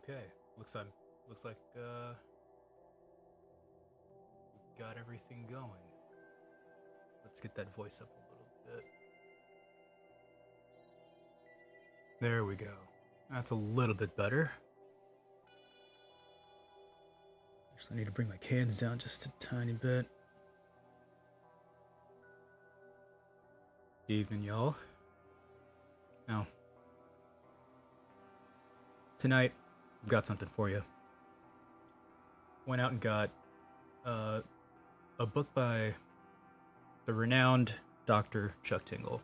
Okay, looks like we got everything going. Let's get that voice up a little bit. There we go. That's a little bit better. Just I need to bring my cans down just a tiny bit. Evening, y'all. Now, tonight, I've got something for you. Went out and got a book by the renowned Dr. Chuck Tingle.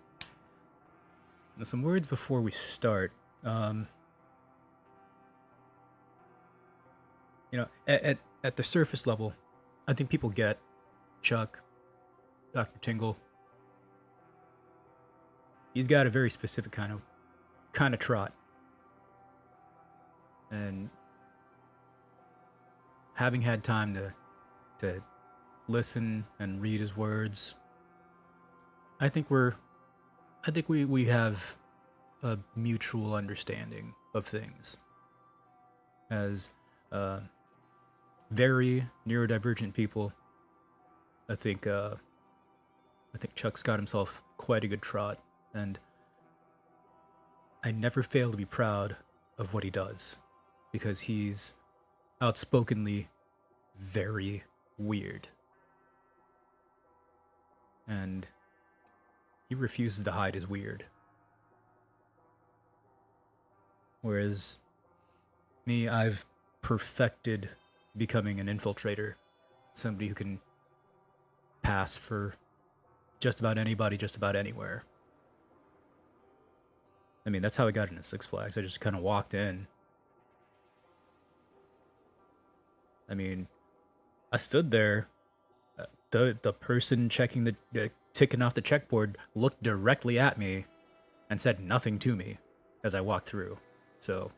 Now, some words before we start. At the surface level, I think people get Chuck, Dr. Tingle. He's got a very specific kind of trot. And having had time to listen and read his words, I think we have a mutual understanding of things. As very neurodivergent people, I think Chuck's got himself quite a good trot, and I never fail to be proud of what he does, because he's outspokenly very weird. And he refuses to hide his weird. Whereas me, I've perfected becoming an infiltrator. Somebody who can pass for just about anybody, just about anywhere. I mean, that's how I got into Six Flags. I just kind of walked in. I mean, I stood there. The person checking the ticking off the checkboard looked directly at me and said nothing to me as I walked through. So,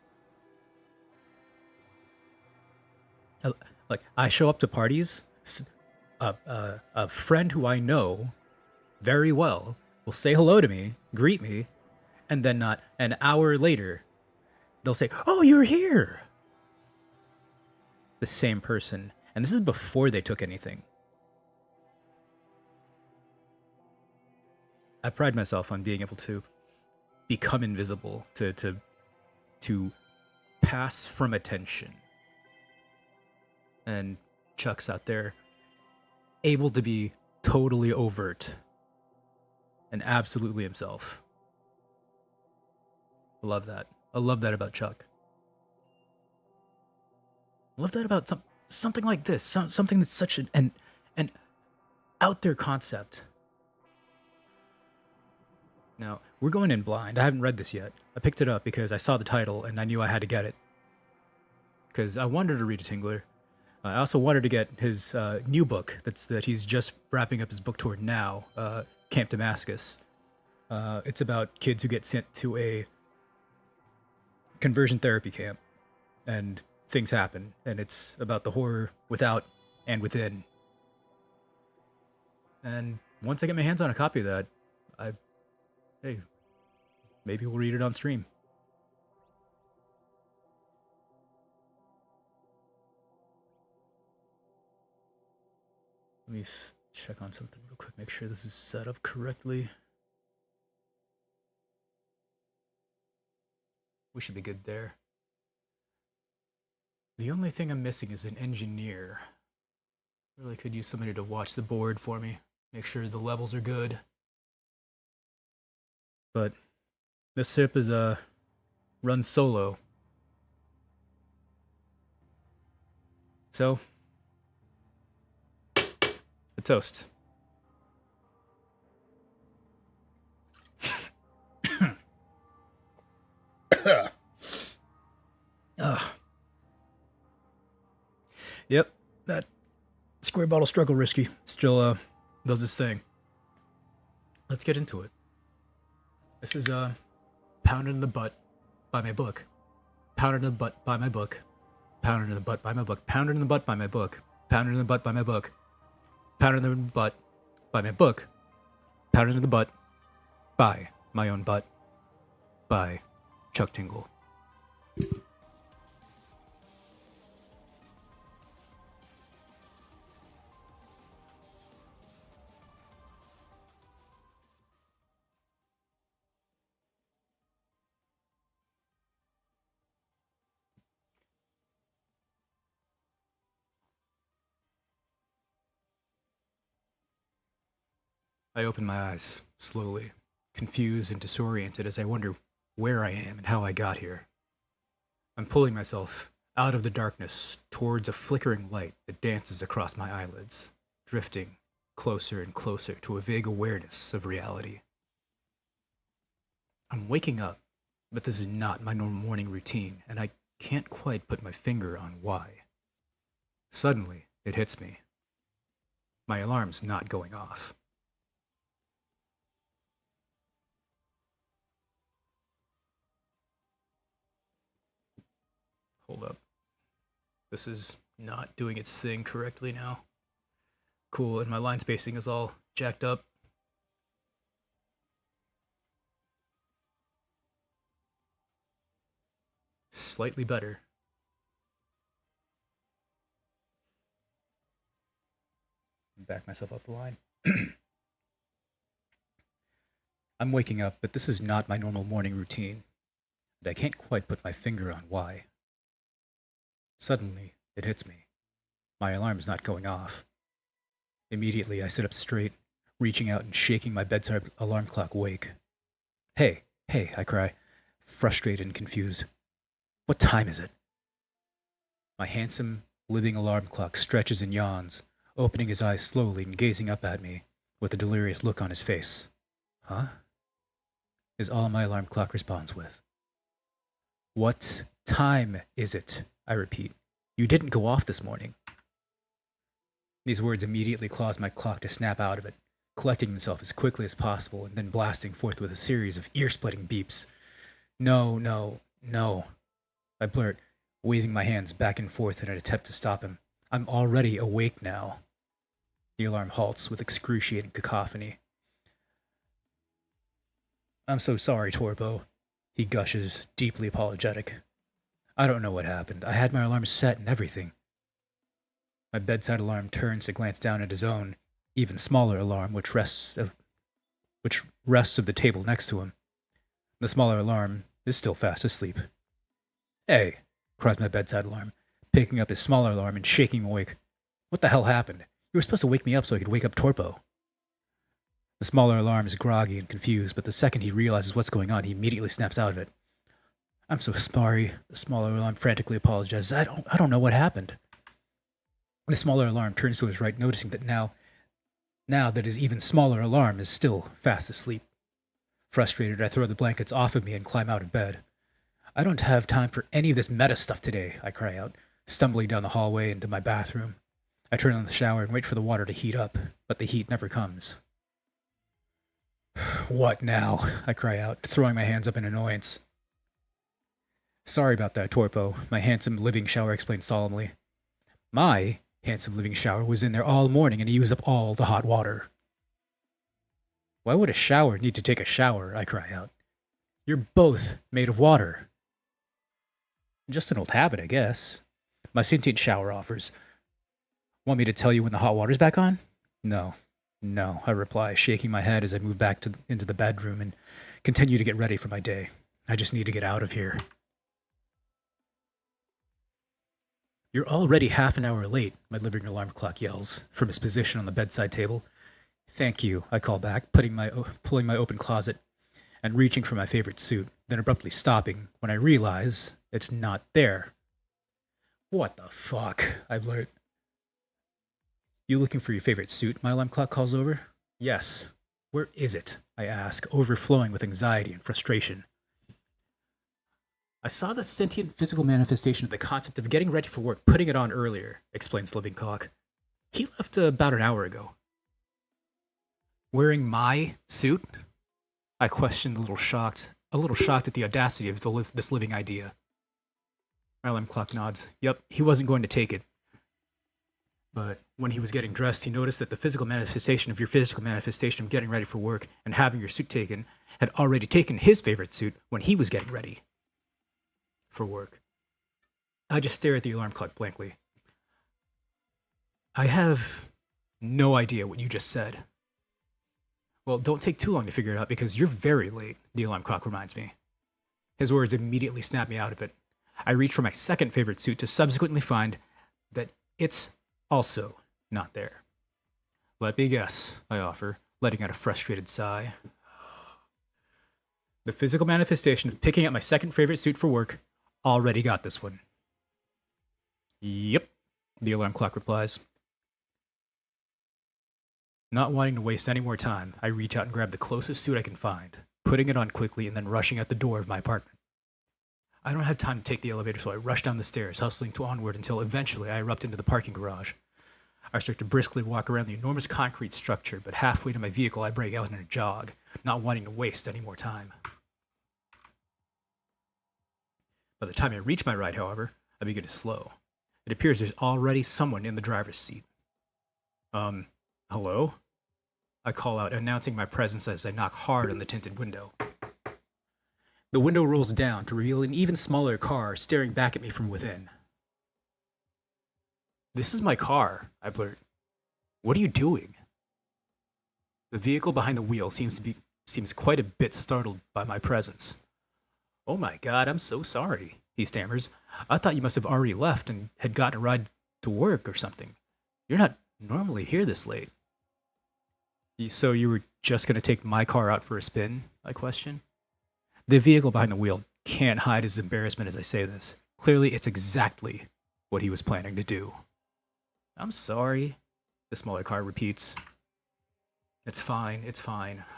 like, I show up to parties. A friend who I know very well will say hello to me, greet me, and then not an hour later, they'll say, "Oh, you're here." The same person, and this is before they took anything. I pride myself on being able to become invisible, to pass from attention. And Chuck's out there, able to be totally overt and absolutely himself. I love that. I love that about Chuck. I love that about something like this. Something that's such an out there concept. Now, we're going in blind. I haven't read this yet. I picked it up because I saw the title and I knew I had to get it. Because I wanted to read a Tingler. I also wanted to get his new book that he's just wrapping up his book tour now, Camp Damascus. It's about kids who get sent to a conversion therapy camp, and things happen, and it's about the horror without and within. And once I get my hands on a copy of that, hey, maybe we'll read it on stream. Let me check on something real quick, make sure this is set up correctly. We should be good there. The only thing I'm missing is an engineer. Really could use somebody to watch the board for me, make sure the levels are good. But this sip is run solo. So, a toast. Yep, that square bottle struggle risky still does this thing. Let's get into it. This is Pounded in the Butt by my book. Pounded in the Butt by my book. Pounded in the Butt by my book. Pounded in the Butt by my book. Pounded in the Butt by my book. Pounded in the Butt by my book. Pounded in the Butt by my own butt. By Chuck Tingle. I open my eyes, slowly, confused and disoriented as I wonder where I am and how I got here. I'm pulling myself out of the darkness towards a flickering light that dances across my eyelids, drifting closer and closer to a vague awareness of reality. I'm waking up, but this is not my normal morning routine, and I can't quite put my finger on why. Suddenly, it hits me. My alarm's not going off. Hold up. This is not doing its thing correctly now. Cool, and my line spacing is all jacked up. Slightly better. Back myself up the line. I'm waking up, but this is not my normal morning routine, and I can't quite put my finger on why. Suddenly, it hits me. My alarm's not going off. Immediately, I sit up straight, reaching out and shaking my bedside alarm clock awake. Hey, hey, I cry, frustrated and confused. What time is it? My handsome, living alarm clock stretches and yawns, opening his eyes slowly and gazing up at me with a delirious look on his face. Huh? Is all my alarm clock responds with. What time is it? I repeat. You didn't go off this morning. These words immediately cause my clock to snap out of it, collecting himself as quickly as possible and then blasting forth with a series of ear-splitting beeps. No, no, no, I blurt, waving my hands back and forth in an attempt to stop him. I'm already awake now. The alarm halts with excruciating cacophony. I'm so sorry, Torbo, he gushes, deeply apologetic. I don't know what happened. I had my alarm set and everything. My bedside alarm turns to glance down at his own, even smaller alarm, which rests of the table next to him. The smaller alarm is still fast asleep. Hey, cries my bedside alarm, picking up his smaller alarm and shaking him awake. What the hell happened? You were supposed to wake me up so I could wake up Torpo. The smaller alarm is groggy and confused, but the second he realizes what's going on, he immediately snaps out of it. I'm so sorry, the smaller alarm frantically apologizes. I don't know what happened. The smaller alarm turns to his right, noticing that now that his even smaller alarm is still fast asleep. Frustrated, I throw the blankets off of me and climb out of bed. I don't have time for any of this meta stuff today, I cry out, stumbling down the hallway into my bathroom. I turn on the shower and wait for the water to heat up, but the heat never comes. What now? I cry out, throwing my hands up in annoyance. Sorry about that, Torpo, my handsome living shower explained solemnly. My handsome living shower was in there all morning and he used up all the hot water. Why would a shower need to take a shower? I cry out. You're both made of water. Just an old habit, I guess. My sentient shower offers. Want me to tell you when the hot water's back on? No, I reply, shaking my head as I move back into the bedroom and continue to get ready for my day. I just need to get out of here. You're already half an hour late, my living room alarm clock yells from his position on the bedside table. Thank you, I call back, pulling my open closet and reaching for my favorite suit, then abruptly stopping when I realize it's not there. What the fuck? I blurt. You looking for your favorite suit? My alarm clock calls over. Yes. Where is it? I ask, overflowing with anxiety and frustration. I saw the sentient physical manifestation of the concept of getting ready for work, putting it on earlier, explains the living clock. He left about an hour ago. Wearing my suit? I questioned, a little shocked at the audacity of this living idea. My alarm clock nods. Yep, he wasn't going to take it. But when he was getting dressed, he noticed that the physical manifestation of your physical manifestation of getting ready for work and having your suit taken had already taken his favorite suit when he was getting ready for work. I just stare at the alarm clock blankly. I have no idea what you just said. Well, don't take too long to figure it out because you're very late, the alarm clock reminds me. His words immediately snap me out of it. I reach for my second favorite suit to subsequently find that it's also not there. Let me guess, I offer, letting out a frustrated sigh. The physical manifestation of picking up my second favorite suit for work already got this one. Yep, the alarm clock replies. Not wanting to waste any more time, I reach out and grab the closest suit I can find, putting it on quickly and then rushing out the door of my apartment. I don't have time to take the elevator, so I rush down the stairs, hustling to onward until eventually I erupt into the parking garage. I start to briskly walk around the enormous concrete structure, but halfway to my vehicle I break out in a jog, not wanting to waste any more time. By the time I reach my ride, however, I begin to slow. It appears there's already someone in the driver's seat. Hello? I call out, announcing my presence as I knock hard on the tinted window. The window rolls down to reveal an even smaller car staring back at me from within. "This is my car," I blurt. "What are you doing?" The vehicle behind the wheel seems quite a bit startled by my presence. "Oh my God, I'm so sorry," he stammers. "I thought you must have already left and had gotten a ride to work or something. You're not normally here this late." "So you were just going to take my car out for a spin?" I question. The vehicle behind the wheel can't hide his embarrassment as I say this. Clearly, it's exactly what he was planning to do. "I'm sorry," the smaller car repeats. It's fine,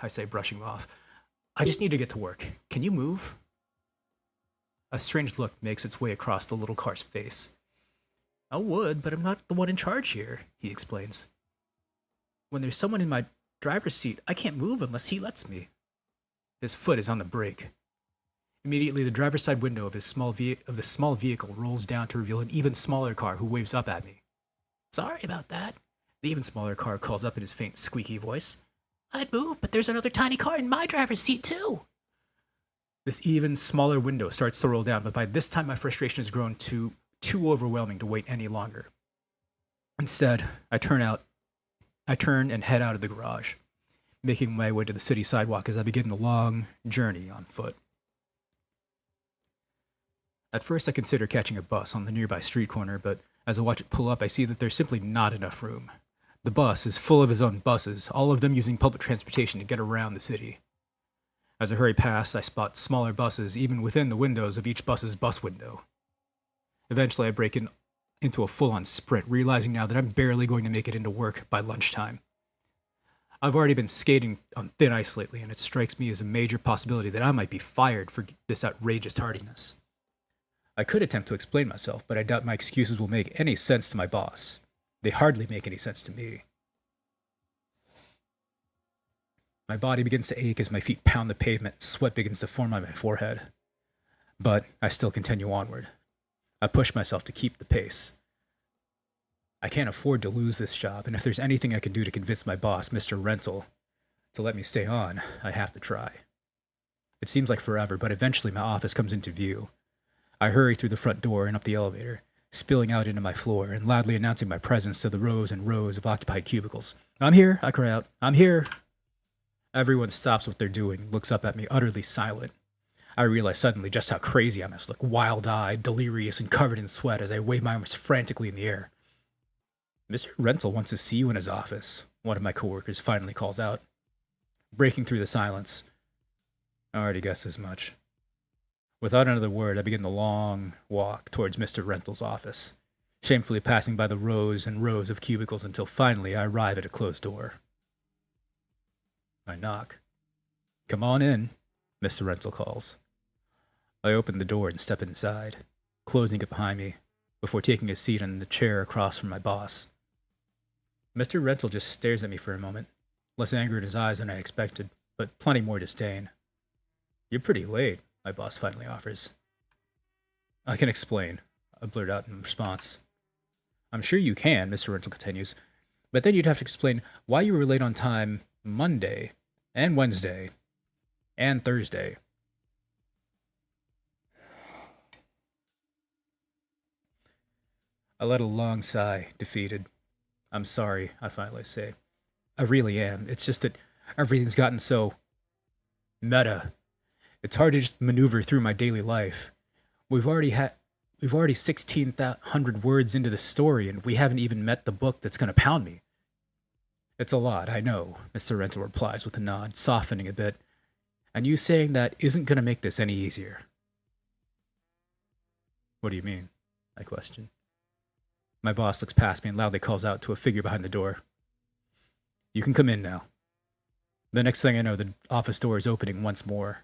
I say, brushing him off. "I just need to get to work. Can you move?" A strange look makes its way across the little car's face. "I would, but I'm not the one in charge here," he explains. "When there's someone in my driver's seat, I can't move unless he lets me." His foot is on the brake. Immediately, the driver's side window of the small vehicle rolls down to reveal an even smaller car who waves up at me. "Sorry about that," the even smaller car calls up in his faint, squeaky voice. "I'd move, but there's another tiny car in my driver's seat, too." This even smaller window starts to roll down, but by this time my frustration has grown too overwhelming to wait any longer. Instead, I turn and head out of the garage, making my way to the city sidewalk as I begin the long journey on foot. At first, I consider catching a bus on the nearby street corner, but as I watch it pull up, I see that there's simply not enough room. The bus is full of his own buses, all of them using public transportation to get around the city. As I hurry past, I spot smaller buses even within the windows of each bus's bus window. Eventually, I break into a full-on sprint, realizing now that I'm barely going to make it into work by lunchtime. I've already been skating on thin ice lately, and it strikes me as a major possibility that I might be fired for this outrageous tardiness. I could attempt to explain myself, but I doubt my excuses will make any sense to my boss. They hardly make any sense to me. My body begins to ache as my feet pound the pavement and sweat begins to form on my forehead. But I still continue onward. I push myself to keep the pace. I can't afford to lose this job, and if there's anything I can do to convince my boss, Mr. Rental, to let me stay on, I have to try. It seems like forever, but eventually my office comes into view. I hurry through the front door and up the elevator, spilling out into my floor and loudly announcing my presence to the rows and rows of occupied cubicles. "I'm here," I cry out. "I'm here." Everyone stops what they're doing and looks up at me, utterly silent. I realize suddenly just how crazy I must look, wild-eyed, delirious, and covered in sweat as I wave my arms frantically in the air. "Mr. Rental wants to see you in his office," one of my coworkers finally calls out. Breaking through the silence, I already guessed as much. Without another word, I begin the long walk towards Mr. Rental's office, shamefully passing by the rows and rows of cubicles until finally I arrive at a closed door. I knock. "Come on in," Mr. Rental calls. I open the door and step inside, closing it behind me, before taking a seat on the chair across from my boss. Mr. Rental just stares at me for a moment, less anger in his eyes than I expected, but plenty more disdain. "You're pretty late," my boss finally offers. "I can explain," I blurt out in response. "I'm sure you can," Mr. Rental continues, "but then you'd have to explain why you were late on time Monday, and Wednesday, and Thursday." I let a long sigh, defeated. "I'm sorry," I finally say. "I really am. It's just that everything's gotten so meta. It's hard to just maneuver through my daily life. We've already 1,600 words into the story, and we haven't even met the book that's going to pound me. It's a lot, I know, Mr. Rental replies with a nod, softening a bit. And you saying that isn't going to make this any easier. What do you mean? I question. My boss looks past me and loudly calls out to a figure behind the door. You can come in now. The next thing I know, the office door is opening once more,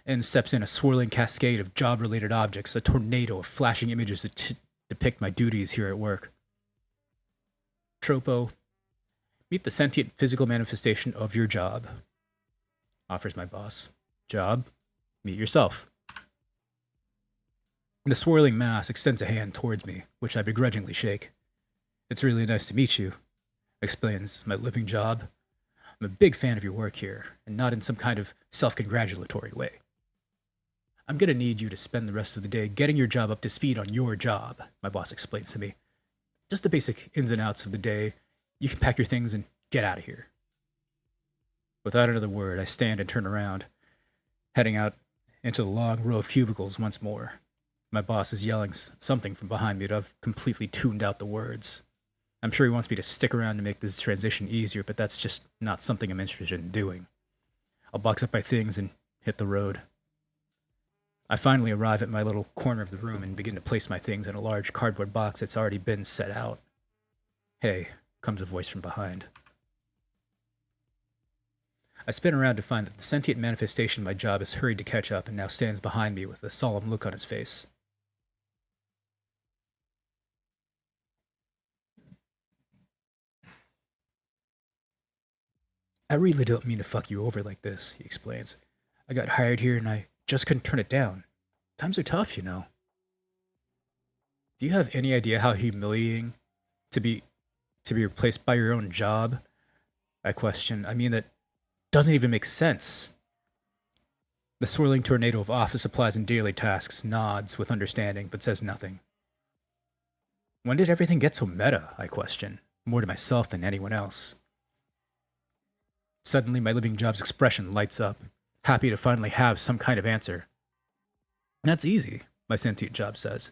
and steps in a swirling cascade of job-related objects, a tornado of flashing images that depict my duties here at work. Tropo, meet the sentient physical manifestation of your job, offers my boss. Job, meet yourself. The swirling mass extends a hand towards me, which I begrudgingly shake. It's really nice to meet you, explains my living job. I'm a big fan of your work here, and not in some kind of self-congratulatory way. I'm gonna need you to spend the rest of the day getting your job up to speed on your job, my boss explains to me. Just the basic ins and outs of the day. You can pack your things and get out of here. Without another word, I stand and turn around, heading out into the long row of cubicles once more. My boss is yelling something from behind me, but I've completely tuned out the words. I'm sure he wants me to stick around to make this transition easier, but that's just not something I'm interested in doing. I'll box up my things and hit the road. I finally arrive at my little corner of the room and begin to place my things in a large cardboard box that's already been set out. Hey, comes a voice from behind. I spin around to find that the sentient manifestation of my job has hurried to catch up and now stands behind me with a solemn look on his face. I really don't mean to fuck you over like this, he explains. I got hired here and I just couldn't turn it down. Times are tough, you know. Do you have any idea how humiliating to be replaced by your own job? I question. I mean, that doesn't even make sense. The swirling tornado of office supplies and daily tasks nods with understanding, but says nothing. When did everything get so meta? I question, more to myself than anyone else. Suddenly, my living job's expression lights up, happy to finally have some kind of answer. That's easy, my sentient job says.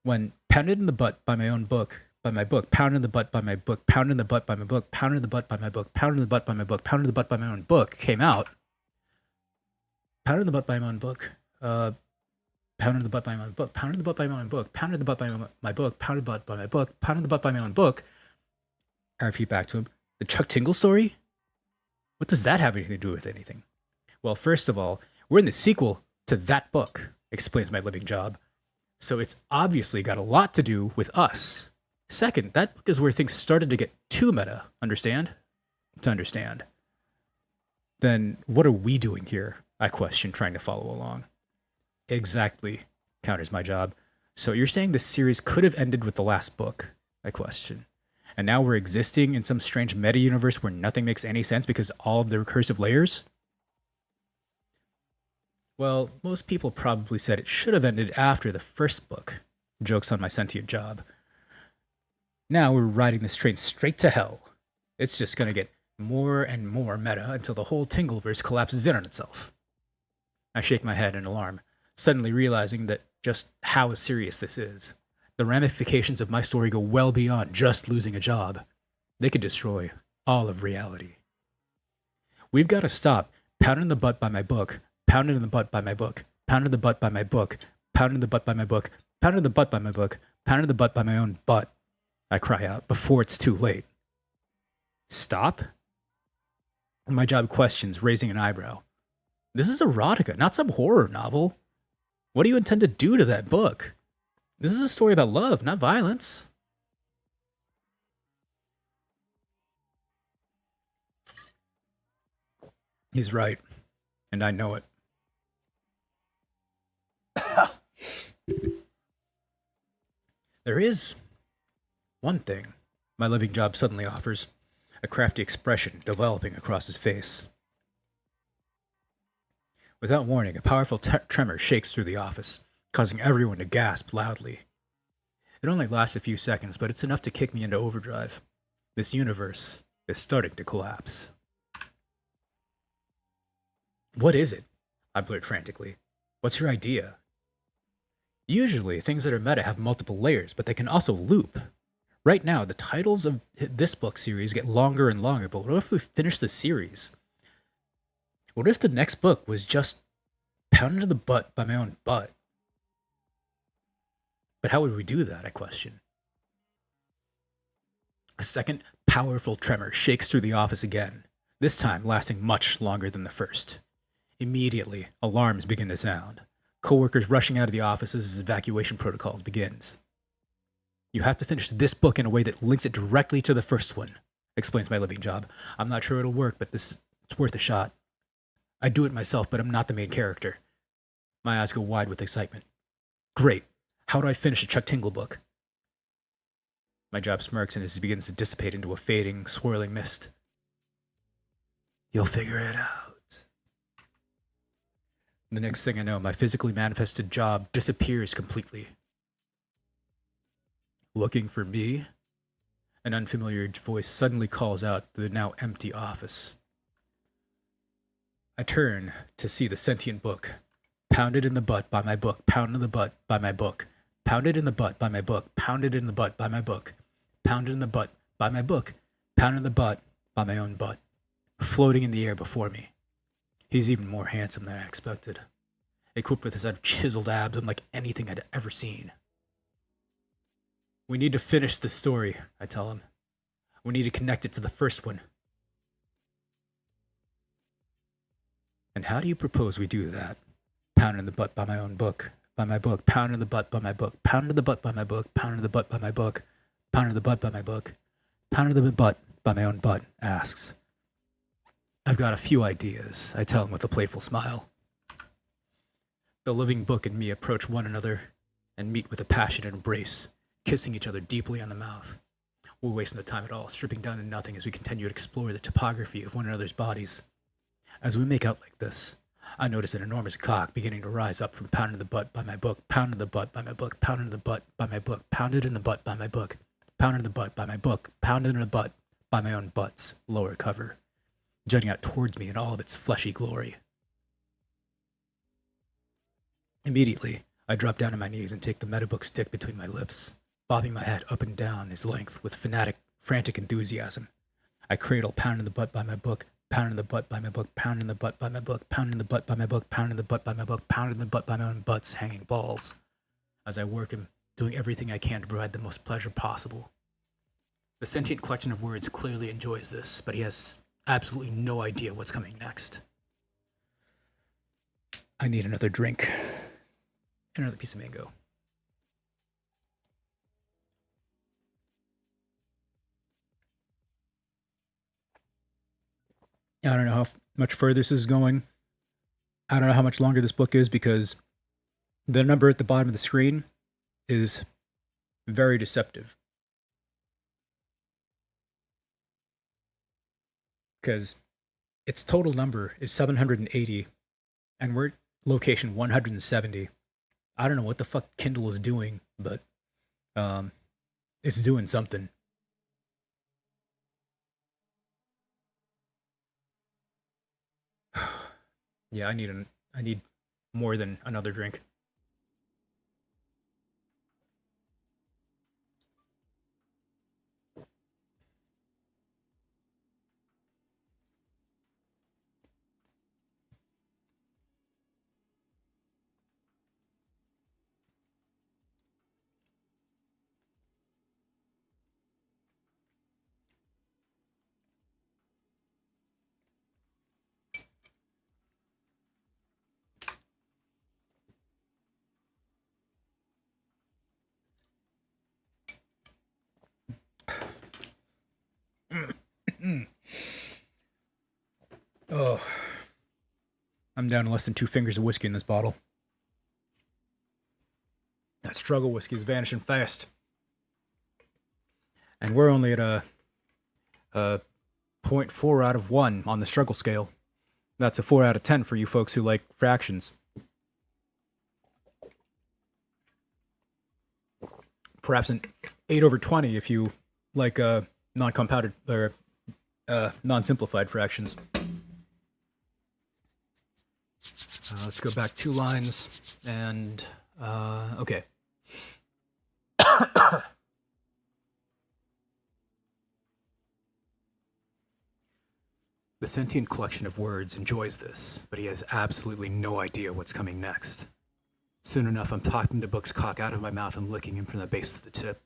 When pounded in the butt by my own book, by my book, pounded in the butt by my book, pounded in the butt by my book, pounded in the butt by my book, pounded in the butt by my book, pounded in the butt by my own book came out. Pounded in the butt by my own book, pounded in the butt by my own book, pounded in the butt by my own book, pounded in the butt by my book, pounded in the butt by my book, pounded in the butt by my own book. I repeat back to him, the Chuck Tingle story? What does that have anything to do with anything? Well, first of all, we're in the sequel to that book, explains my living job. So it's obviously got a lot to do with us. Second, that book is where things started to get too meta, understand? To understand. Then what are we doing here? I question, trying to follow along. Exactly, counters my job. So you're saying this series could have ended with the last book? I question. And now we're existing in some strange meta-universe where nothing makes any sense because all of the recursive layers? Well, most people probably said it should have ended after the first book. Joke's on my sentient job. Now we're riding this train straight to hell. It's just gonna get more and more meta until the whole Tingleverse collapses in on itself. I shake my head in alarm, suddenly realizing that just how serious this is. The ramifications of my story go well beyond just losing a job. They could destroy all of reality. We've got to stop pounding the butt by my book, pounding in the butt by my book, pounding the butt by my book, pounding the butt by my book, pounding the butt by my book, pounding the butt by my own butt. I cry out before it's too late. Stop? My job questions, raising an eyebrow. This is erotica, not some horror novel. What do you intend to do to that book? This is a story about love, not violence. He's right, and I know it. There is one thing my living job suddenly offers, a crafty expression developing across his face. Without warning, a powerful tremor shakes through the office, causing everyone to gasp loudly. It only lasts a few seconds, but it's enough to kick me into overdrive. This universe is starting to collapse. What is it? I blurt frantically. What's your idea? Usually, things that are meta have multiple layers, but they can also loop. Right now, the titles of this book series get longer and longer, but what if we finish the series? What if the next book was just pounded in the butt by my own butt? But how would we do that, I question. A second powerful tremor shakes through the office again, this time lasting much longer than the first. Immediately, alarms begin to sound. Coworkers rushing out of the office as evacuation protocols begins. You have to finish this book in a way that links it directly to the first one, explains my living job. I'm not sure it'll work, but it's worth a shot. I do it myself, but I'm not the main character. My eyes go wide with excitement. Great. How do I finish a Chuck Tingle book? My job smirks and it begins to dissipate into a fading, swirling mist. You'll figure it out. The next thing I know, my physically manifested job disappears completely. Looking for me? An unfamiliar voice suddenly calls out to the now empty office. I turn to see the sentient book. Pounded in the butt by my book, pounded in the butt by my book, pounded in the butt by my book, pounded in the butt by my book, pounded in the butt by my book, pounded in the butt by my own butt, floating in the air before me. He's even more handsome than I expected, equipped with a set of chiseled abs unlike anything I'd ever seen. We need to finish this story, I tell him. We need to connect it to the first one. And how do you propose we do that? Pounded in the butt by my own book, by my book, pounded in the butt by my book, pounded in the butt by my book, pounded in the butt by my book, pounded in the butt by my book, pounded in the butt by my own butt, asks. I've got a few ideas, I tell him with a playful smile. The living book and me approach one another and meet with a passionate embrace, kissing each other deeply on the mouth. We're wasting no time at all, stripping down to nothing as we continue to explore the topography of one another's bodies. As we make out like this, I notice an enormous cock beginning to rise up from pounding the butt by my book, pounding the butt by my book, pounding the butt by my book, pounded in the butt by my book, pounded in the butt by my book, pounded in the butt by my own butt's lower cover, jutting out towards me in all of its fleshy glory. Immediately, I drop down on my knees and take the metabook stick between my lips, bobbing my head up and down its length with frantic enthusiasm. I cradle pounding the butt by my book, pounding the butt by my book, pounding the butt by my book, pounding the butt by my book, pounding the butt by my book, pounding the butt by my own butt's hanging balls. As I work him, doing everything I can to provide the most pleasure possible. The sentient collection of words clearly enjoys this, but he has absolutely no idea what's coming next. I need another drink. Another piece of mango. I don't know how much further this is going. I don't know how much longer this book is because the number at the bottom of the screen is very deceptive. Because its total number is 780 and we're at location 170. I don't know what the fuck Kindle is doing, but it's doing something. Yeah, I need more than another drink. Oh, I'm down to less than 2 fingers of whiskey in this bottle. That struggle whiskey is vanishing fast. And we're only at a 0.4 out of 1 on the struggle scale. That's a 4 out of 10 for you folks who like fractions. Perhaps an 8 over 20 if you like non-compounded or non-simplified fractions. Let's go back 2 lines and okay. The sentient collection of words enjoys this, but he has absolutely no idea what's coming next. Soon enough, I'm popping the book's cock out of my mouth and licking him from the base to the tip,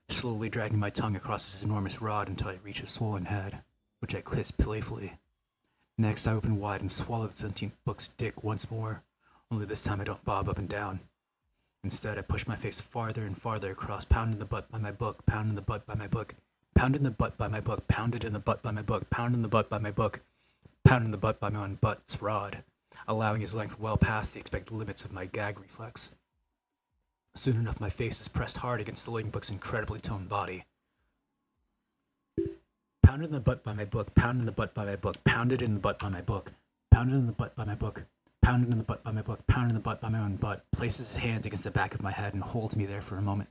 slowly dragging my tongue across his enormous rod until I reach his swollen head, which I clisp playfully. Next, I open wide and swallow the sentient book's dick once more, only this time I don't bob up and down. Instead, I push my face farther and farther across, pounding the butt by my book, pounding the butt by my book, pounding the butt by my book, pounded in the butt by my book, pounding the butt by my book, pounding the butt by my own butt's rod, allowing his length well past the expected limits of my gag reflex. Soon enough, my face is pressed hard against the living book's incredibly toned body. Pounded in the butt by my book, pounded in the butt by my book, pounded in the butt by my book, pounded in the butt by my book, pounded in the butt by my book, pounded in the butt by my own butt, places his hands against the back of my head and holds me there for a moment,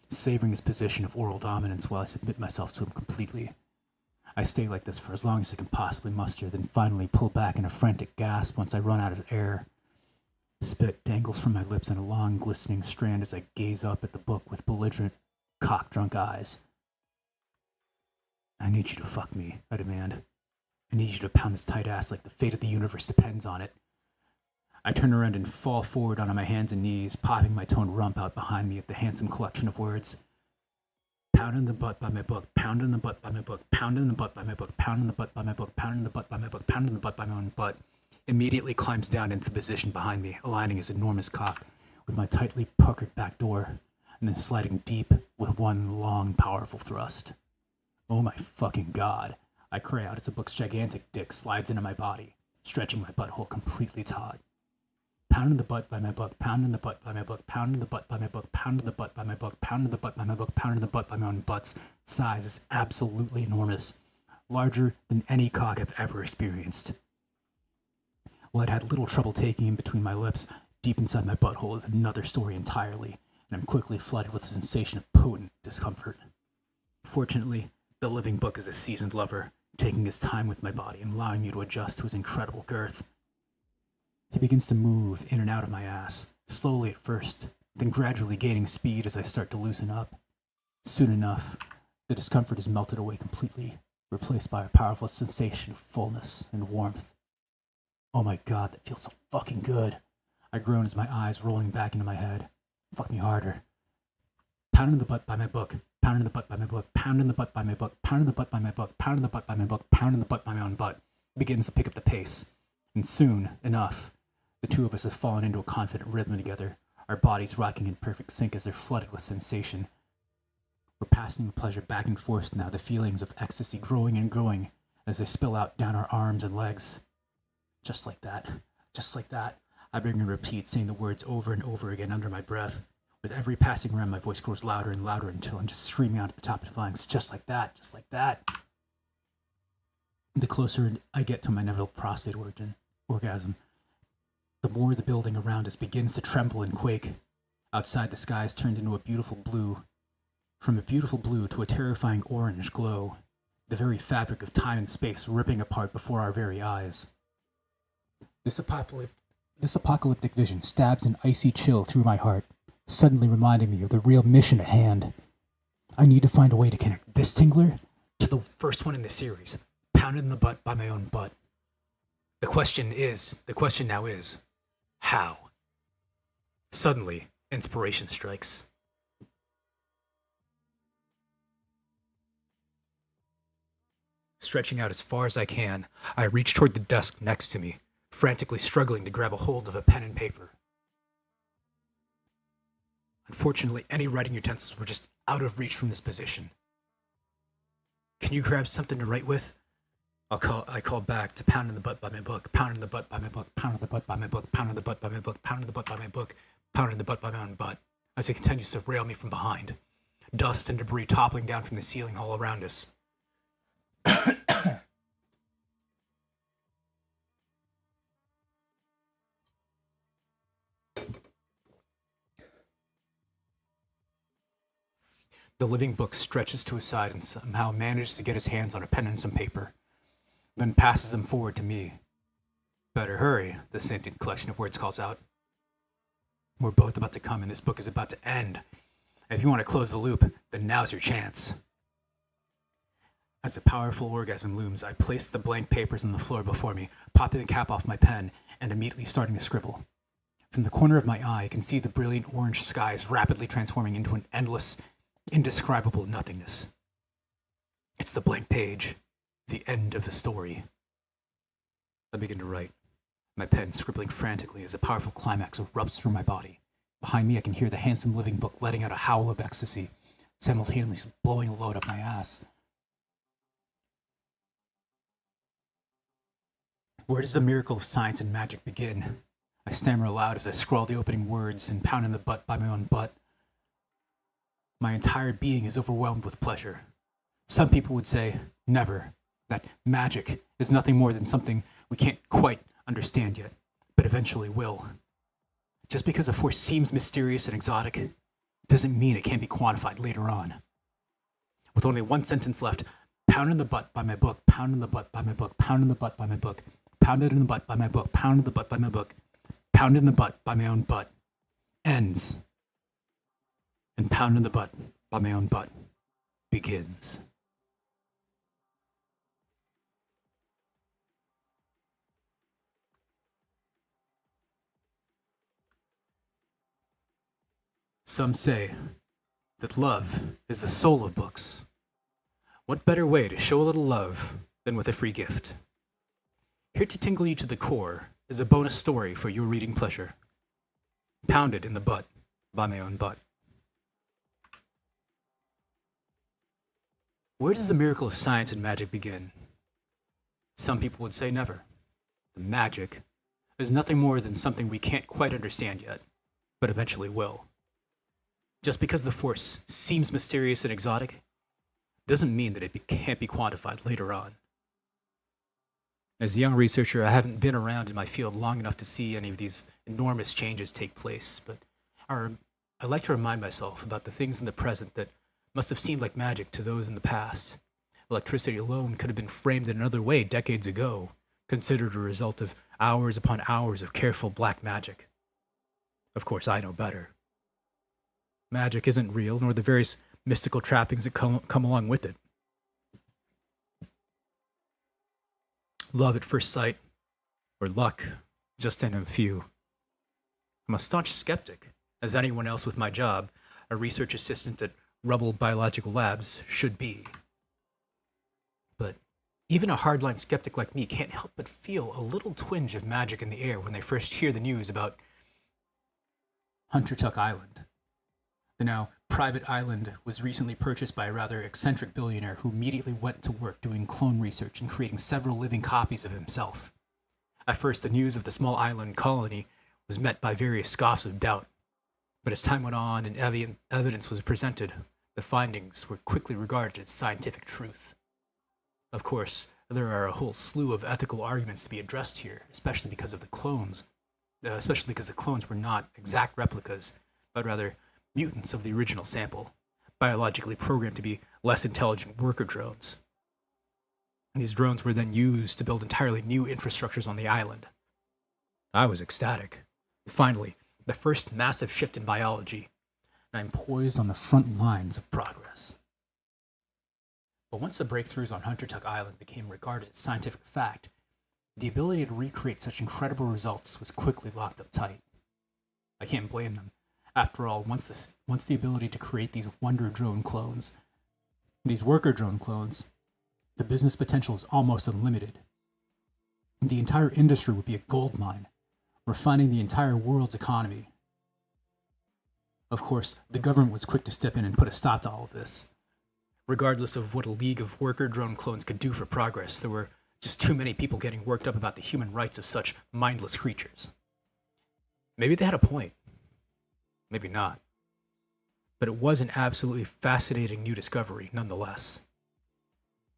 savoring his position of oral dominance while I submit myself to him completely. I stay like this for as long as I can possibly muster, then finally pull back in a frantic gasp once I run out of air. Spit dangles from my lips in a long, glistening strand as I gaze up at the book with belligerent, cock-drunk eyes. I need you to fuck me, I demand. I need you to pound this tight ass like the fate of the universe depends on it. I turn around and fall forward onto my hands and knees, popping my toned rump out behind me at the handsome collection of words. Pounding the butt by my book, pounding the butt by my book, pounding the butt by my book, pounding the butt by my book, pounding the butt by my book, pounding the butt by my own butt, immediately climbs down into the position behind me, aligning his enormous cock with my tightly puckered back door, and then sliding deep with one long, powerful thrust. Oh my fucking god, I cry out as the book's gigantic dick slides into my body, stretching my butthole completely taut. Pounding the butt by my book, pounding the butt by my book, pounding the butt by my book, pounding the butt by my book, pounding the butt by my book, pounding the butt by my own butt's size is absolutely enormous, larger than any cock I've ever experienced. While I'd had little trouble taking him between my lips, deep inside my butthole is another story entirely, and I'm quickly flooded with a sensation of potent discomfort. Fortunately, the living book is a seasoned lover, taking his time with my body and allowing me to adjust to his incredible girth. He begins to move in and out of my ass, slowly at first, then gradually gaining speed as I start to loosen up. Soon enough, the discomfort is melted away completely, replaced by a powerful sensation of fullness and warmth. Oh my god, that feels so fucking good. I groan as my eyes rolling back into my head. Fuck me harder. Pounding the butt by my book, pounding the butt by my book, pounding the butt by my book, pounding the butt by my book, pounding the butt by my book, pounding the butt by my own butt, begins to pick up the pace. And soon enough, the two of us have fallen into a confident rhythm together, our bodies rocking in perfect sync as they're flooded with sensation. We're passing the pleasure back and forth now, the feelings of ecstasy growing and growing as they spill out down our arms and legs. Just like that, just like that, I begin to repeat, saying the words over and over again under my breath. With every passing round, my voice grows louder and louder until I'm just screaming out at the top of the lungs, just like that, just like that. The closer I get to my inevitable prostate orgasm, the more the building around us begins to tremble and quake. Outside, the sky is turned into a beautiful blue. From a beautiful blue to a terrifying orange glow, the very fabric of time and space ripping apart before our very eyes. This apocalyptic vision stabs an icy chill through my heart, suddenly reminding me of the real mission at hand. I need to find a way to connect this Tingler to the first one in the series, pounded in the butt by my own butt. The question now is, how? Suddenly, inspiration strikes. Stretching out as far as I can, I reach toward the desk next to me, frantically struggling to grab a hold of a pen and paper. Unfortunately, any writing utensils were just out of reach from this position. Can you grab something to write with? I call back to pounding the butt by my book, pounding the butt by my book, pounding the butt by my book, pounding the butt by my book, pounding the butt by my book, pounding the butt by my own butt, as he continues to rail me from behind. Dust and debris toppling down from the ceiling all around us. The living book stretches to his side and somehow manages to get his hands on a pen and some paper, then passes them forward to me. Better hurry, the sentient collection of words calls out. We're both about to come and this book is about to end. If you want to close the loop, then now's your chance. As a powerful orgasm looms, I place the blank papers on the floor before me, popping the cap off my pen and immediately starting to scribble. From the corner of my eye, I can see the brilliant orange skies rapidly transforming into an endless, indescribable nothingness. It's the blank page, the end of the story. I begin to write, my pen scribbling frantically as a powerful climax erupts through my body. Behind me, I can hear the handsome living book letting out a howl of ecstasy, simultaneously blowing a load up my ass. Where does the miracle of science and magic begin? I stammer aloud as I scrawl the opening words and pound in the butt by my own butt. My entire being is overwhelmed with pleasure. Some people would say, never, that magic is nothing more than something we can't quite understand yet, but eventually will. Just because a force seems mysterious and exotic doesn't mean it can't be quantified later on. With only one sentence left, pound in the butt by my book, pound in the butt by my book, pound in the butt by my book, pounded in the butt by my book, pound in the butt by my book, pound in the butt by my own butt, ends. And pound in the butt by my own butt begins. Some say that love is the soul of books. What better way to show a little love than with a free gift? Here to tingle you to the core is a bonus story for your reading pleasure. Pounded in the butt by my own butt. Where does the miracle of science and magic begin? Some people would say never. The magic is nothing more than something we can't quite understand yet, but eventually will. Just because the force seems mysterious and exotic doesn't mean that it can't be quantified later on. As a young researcher, I haven't been around in my field long enough to see any of these enormous changes take place, but I like to remind myself about the things in the present that must have seemed like magic to those in the past. Electricity alone could have been framed in another way decades ago, considered a result of hours upon hours of careful black magic. Of course, I know better. Magic isn't real, nor the various mystical trappings that come along with it. Love at first sight, or luck, just to name a few. I'm a staunch skeptic, as anyone else with my job, a research assistant at Rubble Biological Labs, should be. But even a hardline skeptic like me can't help but feel a little twinge of magic in the air when they first hear the news about Huntertuck Island. The now private island was recently purchased by a rather eccentric billionaire who immediately went to work doing clone research and creating several living copies of himself. At first, the news of the small island colony was met by various scoffs of doubt, but as time went on and evidence was presented, the findings were quickly regarded as scientific truth. Of course, there are a whole slew of ethical arguments to be addressed here, especially because the clones were not exact replicas, but rather mutants of the original sample, biologically programmed to be less intelligent worker drones. And these drones were then used to build entirely new infrastructures on the island. I was ecstatic. Finally, the first massive shift in biology, and I'm poised on the front lines of progress. But once the breakthroughs on Huntertuck Island became regarded as scientific fact, the ability to recreate such incredible results was quickly locked up tight. I can't blame them. After all, once the ability to create these wonder drone clones, these worker drone clones, the business potential is almost unlimited. The entire industry would be a gold mine, refining the entire world's economy. Of course, the government was quick to step in and put a stop to all of this. Regardless of what a league of worker drone clones could do for progress, there were just too many people getting worked up about the human rights of such mindless creatures. Maybe they had a point. Maybe not. But it was an absolutely fascinating new discovery, nonetheless.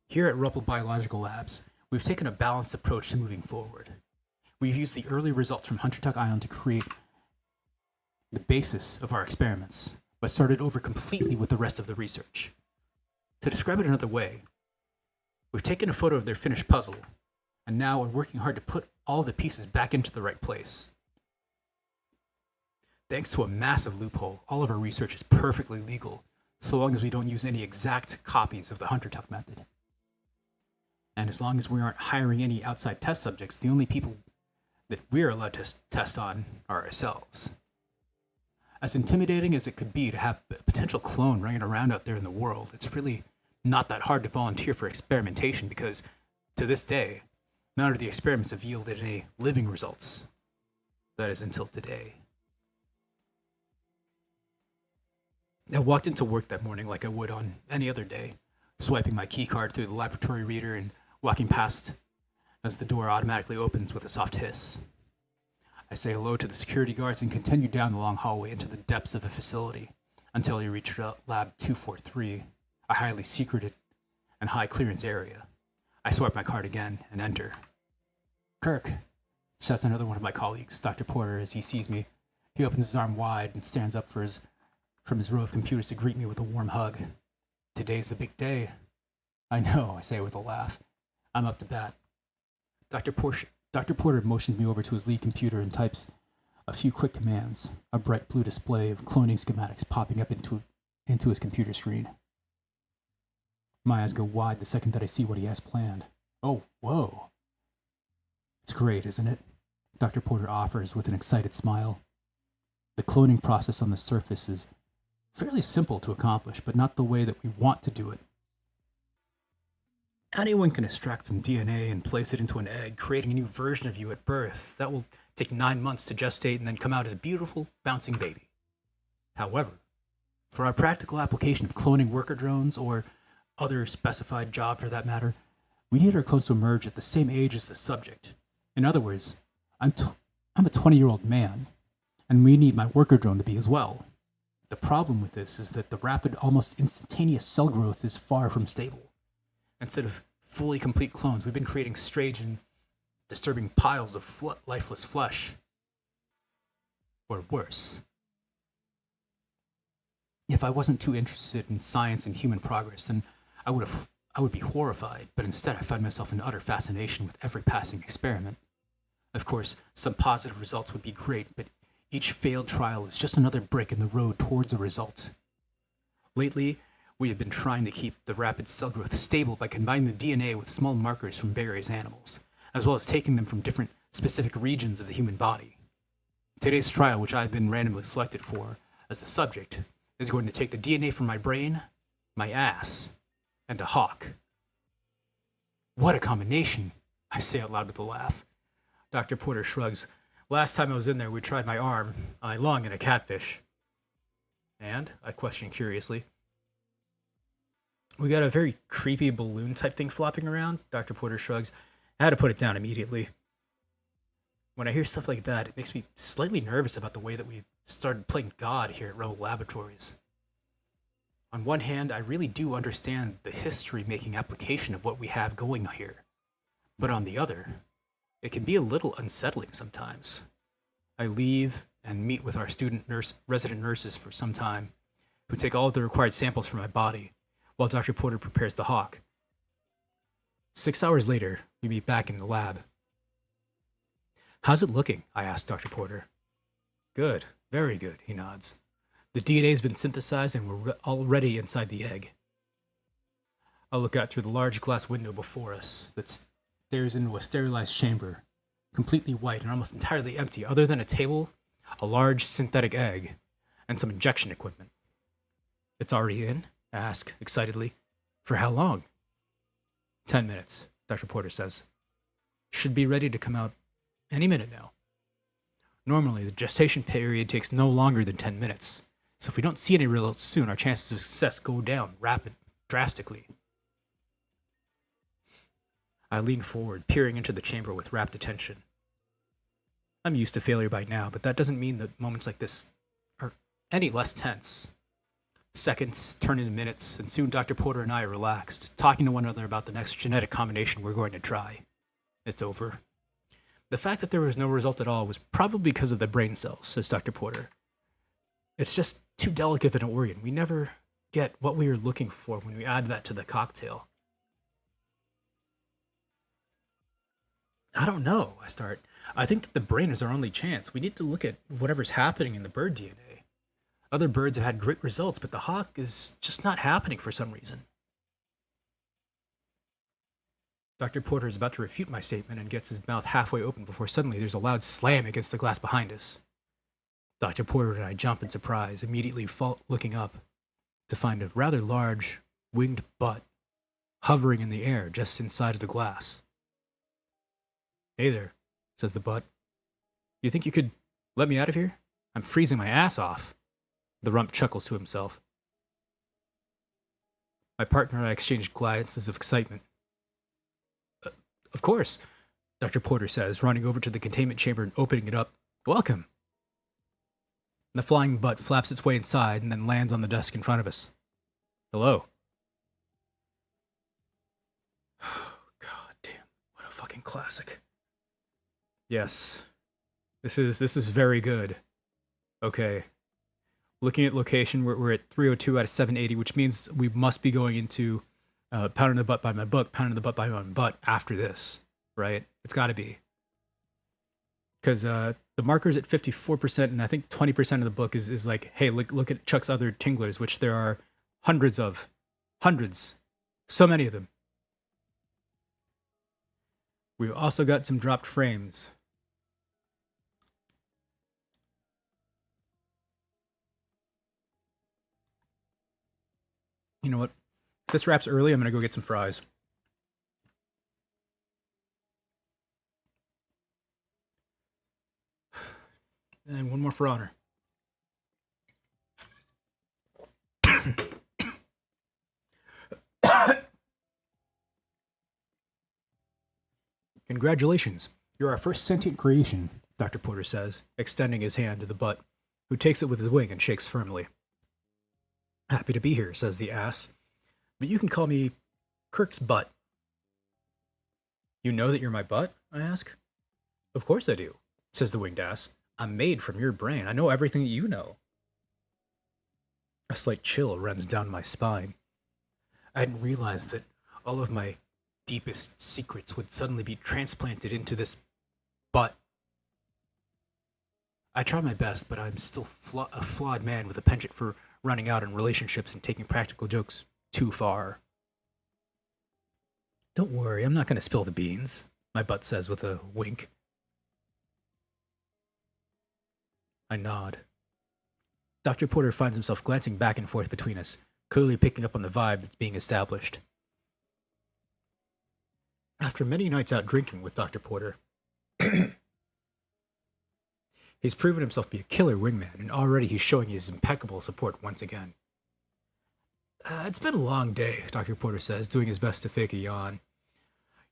Here at Rubble Biological Labs, we've taken a balanced approach to moving forward. We've used the early results from Huntertuck Island to create the basis of our experiments, but started over completely with the rest of the research. To describe it another way, we've taken a photo of their finished puzzle, and now we're working hard to put all the pieces back into the right place. Thanks to a massive loophole, all of our research is perfectly legal, so long as we don't use any exact copies of the Huntertuck method. And as long as we aren't hiring any outside test subjects, the only people that we're allowed to test on are ourselves. As intimidating as it could be to have a potential clone running around out there in the world, it's really not that hard to volunteer for experimentation because, to this day, none of the experiments have yielded any living results. That is until today. I walked into work that morning like I would on any other day, swiping my keycard through the laboratory reader and walking past as the door automatically opens with a soft hiss. I say hello to the security guards and continue down the long hallway into the depths of the facility until I reach Lab 243, a highly secreted and high clearance area. I swipe my card again and enter. "Kirk," shouts another one of my colleagues, Dr. Porter, as he sees me. He opens his arm wide and stands up from his row of computers to greet me with a warm hug. "Today's the big day." "I know," I say with a laugh. I'm up to bat. Dr. Porter motions me over to his lead computer and types a few quick commands, a bright blue display of cloning schematics popping up into his computer screen. My eyes go wide the second that I see what he has planned. "Oh, whoa." "It's great, isn't it?" Dr. Porter offers with an excited smile. The cloning process on the surface is fairly simple to accomplish, but not the way that we want to do it. Anyone can extract some DNA and place it into an egg, creating a new version of you at birth. That will take 9 months to gestate and then come out as a beautiful, bouncing baby. However, for our practical application of cloning worker drones, or other specified job for that matter, we need our clones to emerge at the same age as the subject. In other words, I'm a 20-year-old man, and we need my worker drone to be as well. The problem with this is that the rapid, almost instantaneous cell growth is far from stable. Instead of fully complete clones, we've been creating strange and disturbing piles of lifeless flesh. Or worse. If I wasn't too interested in science and human progress, then I would be horrified, but instead I find myself in utter fascination with every passing experiment. Of course, some positive results would be great, but each failed trial is just another brick in the road towards a result. Lately, we have been trying to keep the rapid cell growth stable by combining the DNA with small markers from various animals, as well as taking them from different specific regions of the human body. Today's trial, which I've been randomly selected for as the subject, is going to take the DNA from my brain, my ass, and a hawk. What a combination, I say out loud with a laugh. Dr. Porter shrugs. "Last time I was in there, we tried my arm, my lung, and a catfish." "And?" I question curiously. "We got a very creepy balloon type thing flopping around." Dr. Porter shrugs. "I had to put it down immediately." When I hear stuff like that, it makes me slightly nervous about the way that we've started playing God here at Rebel Laboratories. On one hand, I really do understand the history-making application of what we have going here. But on the other, it can be a little unsettling sometimes. I leave and meet with our resident nurses for some time, who take all of the required samples from my body, while Dr. Porter prepares the hawk. 6 hours later, we meet back in the lab. "How's it looking?" I ask Dr. Porter. "Good, very good," he nods. "The DNA has been synthesized and we're already inside the egg." I look out through the large glass window before us that stares into a sterilized chamber, completely white and almost entirely empty, other than a table, a large synthetic egg, and some injection equipment. "It's already in?" I ask excitedly. "For how long?" 10 minutes, Dr. Porter says. "Should be ready to come out any minute now." Normally, the gestation period takes no longer than 10 minutes, so if we don't see any results soon, our chances of success go down drastically. I lean forward, peering into the chamber with rapt attention. I'm used to failure by now, but that doesn't mean that moments like this are any less tense. Seconds turn into minutes, and soon Dr. Porter and I are relaxed, talking to one another about the next genetic combination we're going to try. It's over. The fact that there was no result at all was probably because of the brain cells, says Dr. Porter. It's just too delicate of an organ. We never get what we were looking for when we add that to the cocktail. I don't know, I start. I think that the brain is our only chance. We need to look at whatever's happening in the bird DNA. Other birds have had great results, but the hawk is just not happening for some reason. Dr. Porter is about to refute my statement and gets his mouth halfway open before suddenly there's a loud slam against the glass behind us. Dr. Porter and I jump in surprise, immediately looking up to find a rather large, winged butt hovering in the air just inside of the glass. "Hey there," says the butt. "You think you could let me out of here? I'm freezing my ass off." The rump chuckles to himself. My partner and I exchange glances of excitement. Of course," Dr. Porter says, running over to the containment chamber and opening it up. "Welcome." The flying butt flaps its way inside and then lands on the desk in front of us. "Hello." God damn, what a fucking classic. Yes. This is very good. Okay. Looking at location, we're at 302 out of 780, which means we must be going into Pounding the Butt by My Book, Pounding the Butt by My Butt after this, right? It's got to be. Because the marker's at 54%, and I think 20% of the book is like, hey, look at Chuck's other Tinglers, which there are hundreds of. Hundreds. So many of them. We've also got some dropped frames. You know what? If this wraps early, I'm going to go get some fries. And one more for honor. "Congratulations. You're our first sentient creation," Dr. Porter says, extending his hand to the butt, who takes it with his wing and shakes firmly. "Happy to be here," says the ass. "But you can call me Kirk's butt." "You know that you're my butt?" I ask. "Of course I do," says the winged ass. "I'm made from your brain. I know everything that you know." A slight chill runs down my spine. I hadn't realized that all of my deepest secrets would suddenly be transplanted into this butt. I try my best, but I'm still a flawed man with a penchant for running out on relationships and taking practical jokes too far. "Don't worry, I'm not going to spill the beans," my butt says with a wink. I nod. Dr. Porter finds himself glancing back and forth between us, clearly picking up on the vibe that's being established. After many nights out drinking with Dr. Porter, he's proven himself to be a killer wingman, and already he's showing his impeccable support once again. It's been a long day," Dr. Porter says, doing his best to fake a yawn.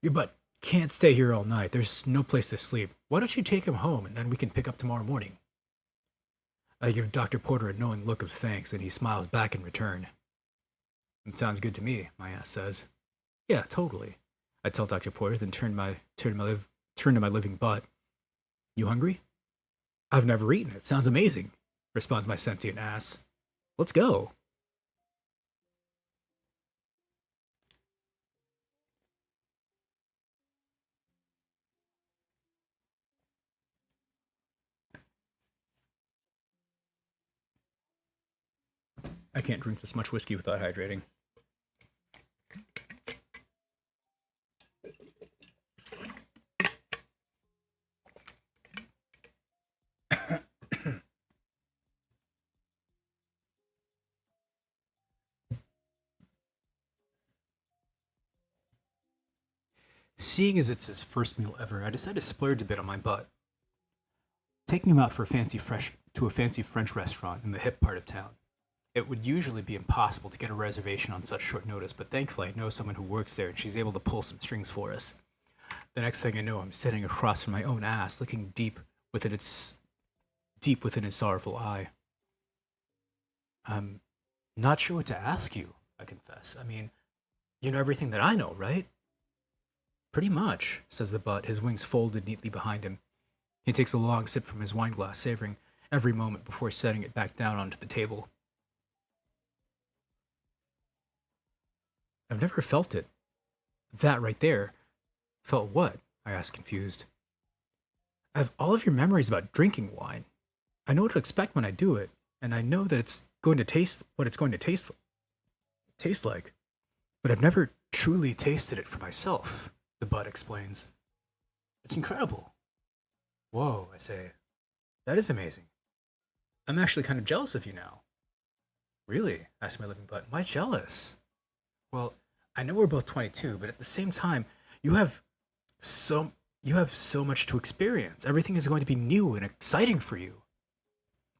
"Your butt can't stay here all night. There's no place to sleep. Why don't you take him home, and then we can pick up tomorrow morning?" I give Dr. Porter a knowing look of thanks, and he smiles back in return. "It sounds good to me," my ass says. "Yeah, totally," I tell Dr. Porter, then turn to my living butt. "You hungry?" "I've never eaten. It sounds amazing," responds my sentient ass. "Let's go." I can't drink this much whiskey without hydrating. Seeing as it's his first meal ever, I decide to splurge a bit on my butt. Taking him out to a fancy French restaurant in the hip part of town. It would usually be impossible to get a reservation on such short notice, but thankfully I know someone who works there and she's able to pull some strings for us. The next thing I know, I'm sitting across from my own ass, looking deep within his sorrowful eye. "I'm not sure what to ask you," I confess. "I mean, you know everything that I know, right?" "Pretty much," says the butt, his wings folded neatly behind him. He takes a long sip from his wine glass, savoring every moment before setting it back down onto the table. "I've never felt it. That right there." "Felt what?" I ask, confused. "I have all of your memories about drinking wine. I know what to expect when I do it, and I know that it's going to taste what it's going to taste like. But I've never truly tasted it for myself," the the butt explains. It's incredible. Whoa, I say. That is amazing. I'm actually kind of jealous of you now. Really? Asked my living butt. Why jealous? Well, I know we're both 22, but at the same time, you have so you have so much to experience. Everything is going to be new and exciting for you.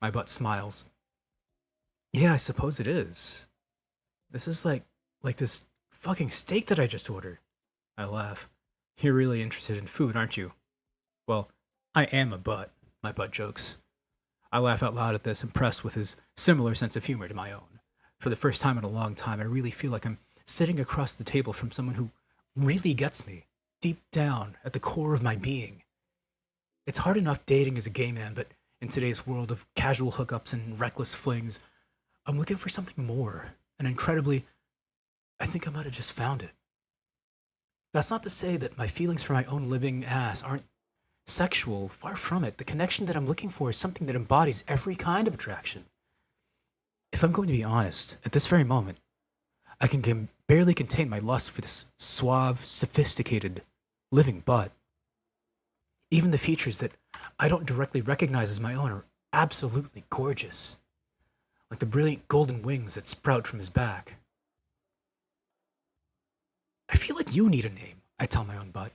My butt smiles. Yeah, I suppose it is. This is like this fucking steak that I just ordered. I laugh. You're really interested in food, aren't you? Well, I am a butt, my butt jokes. I laugh out loud at this, impressed with his similar sense of humor to my own. For the first time in a long time, I really feel like I'm sitting across the table from someone who really gets me, deep down at the core of my being. It's hard enough dating as a gay man, but in today's world of casual hookups and reckless flings, I'm looking for something more. And incredibly, I think I might have just found it. That's not to say that my feelings for my own living ass aren't sexual, far from it. The connection that I'm looking for is something that embodies every kind of attraction. If I'm going to be honest, at this very moment, I can barely contain my lust for this suave, sophisticated, living butt. Even the features that I don't directly recognize as my own are absolutely gorgeous, like the brilliant golden wings that sprout from his back. I feel like you need a name, I tell my own butt.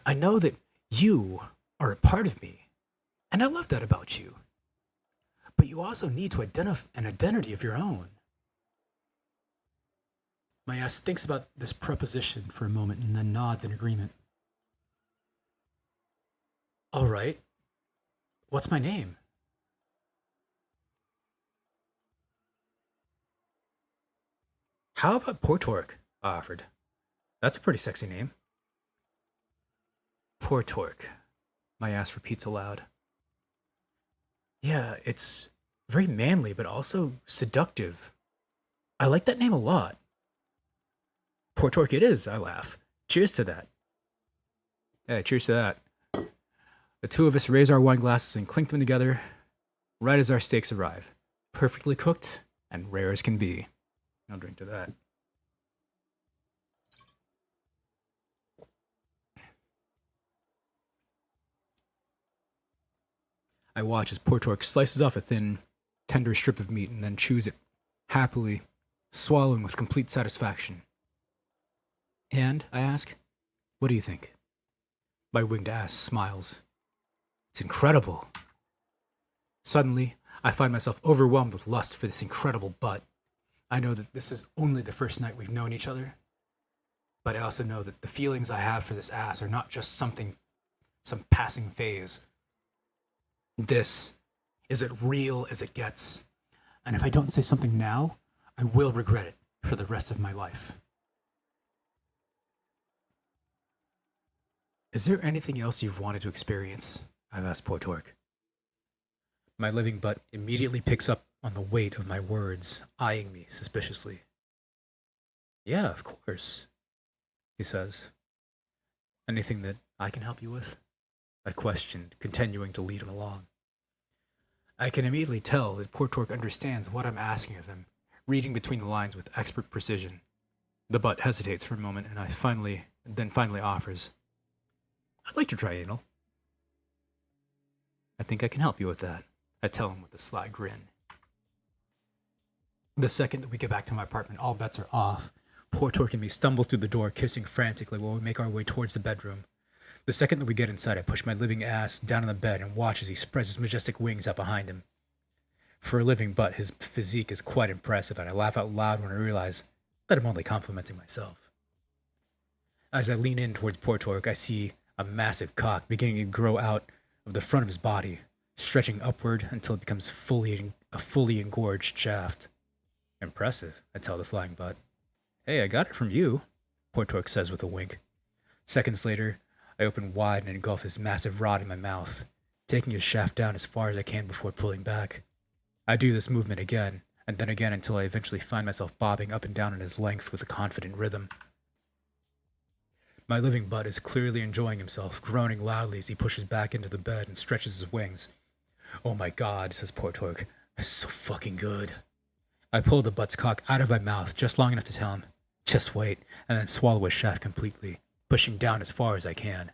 I know that you are a part of me, and I love that about you. But you also need to identify an identity of your own. My ass thinks about this proposition for a moment and then nods in agreement. All right. What's my name? How about Portork? I offered. That's a pretty sexy name. Portork. My ass repeats aloud. Yeah, it's very manly, but also seductive. I like that name a lot. Portork it is, I laugh. Cheers to that. Yeah, cheers to that. The two of us raise our wine glasses and clink them together right as our steaks arrive. Perfectly cooked and rare as can be. I'll drink to that. I watch as Portork slices off a thin, tender strip of meat and then chews it, happily, swallowing with complete satisfaction. And, I ask, what do you think? My winged ass smiles. It's incredible. Suddenly, I find myself overwhelmed with lust for this incredible butt. I know that this is only the first night we've known each other, but I also know that the feelings I have for this ass are not just some passing phase. This is as real as it gets. And if I don't say something now, I will regret it for the rest of my life. Is there anything else you've wanted to experience? I've asked Portork. My living butt immediately picks up on the weight of my words, eyeing me suspiciously. Yeah, of course, he says. Anything that I can help you with? I questioned, continuing to lead him along. I can immediately tell that Portork understands what I'm asking of him, reading between the lines with expert precision. The butt hesitates for a moment, and finally offers. I'd like to try anal. I think I can help you with that, I tell him with a sly grin. The second that we get back to my apartment, all bets are off. Portork and me stumble through the door, kissing frantically while we make our way towards the bedroom. The second that we get inside, I push my living ass down on the bed and watch as he spreads his majestic wings out behind him. For a living butt, his physique is quite impressive, and I laugh out loud when I realize that I'm only complimenting myself. As I lean in towards Portork, I see a massive cock beginning to grow out of the front of his body, stretching upward until it becomes a fully engorged shaft. Impressive, I tell the flying butt. Hey, I got it from you, Portork says with a wink. Seconds later, I open wide and engulf his massive rod in my mouth, taking his shaft down as far as I can before pulling back. I do this movement again, and then again until I eventually find myself bobbing up and down in his length with a confident rhythm. My living butt is clearly enjoying himself, groaning loudly as he pushes back into the bed and stretches his wings. Oh my god, says Portork. That's so fucking good. I pull the butt's cock out of my mouth just long enough to tell him, just wait, and then swallow his shaft completely, pushing down as far as I can.